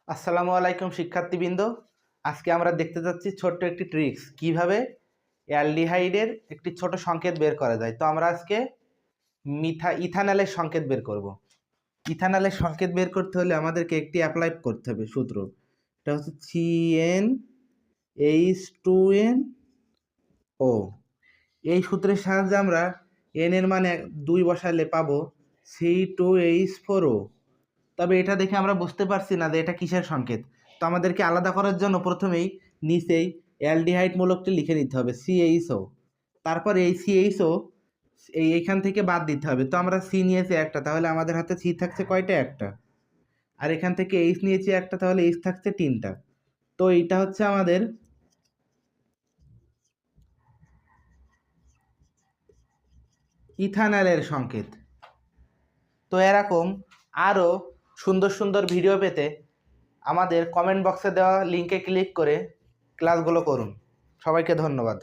আসসালামু আলাইকুম শিক্ষার্থীবৃন্দ। আজকে আমরা দেখতে যাচ্ছি ছোট্ট একটি ট্রিক্স কিভাবে অ্যালডিহাইডের একটি ছোট সংকেত বের করা যায়। তো আমরা আজকে ইথানলের সংকেত বের করব। ইথানলের সংকেত বের করতে হলে আমাদেরকে একটি অ্যাপ্লাই করতে হবে সূত্র। এটা হচ্ছে CnH2n ও। এই সূত্রের সাহায্যে আমরা n এর মান 2 বসালে পাবো C2H4O। তবে এটা দেখে আমরা বুঝতে পারছি না যে এটা কিসের সংকেত। তো আমাদেরকে আলাদা করার জন্য প্রথমেই নিচেই অ্যালডিহাইড মূলকটি লিখে নিতে হবে CHO। তারপর এই CHO এইখান থেকে বাদ দিতে হবে। তো আমরা C নিয়েছি একটা, তাহলে আমাদের হাতে C থাকছে কয়টা? একটা। আর এখান থেকে H নিয়েছি একটা, তাহলে H থাকছে 3টা। তো এইটা হচ্ছে আমাদের ইথানলের সংকেত। তো এরকম আরও সুন্দর সুন্দর ভিডিও পেতে আমাদের কমেন্ট বক্সে দেওয়া লিঙ্কে ক্লিক করে ক্লাসগুলো করুন। সবাইকে ধন্যবাদ।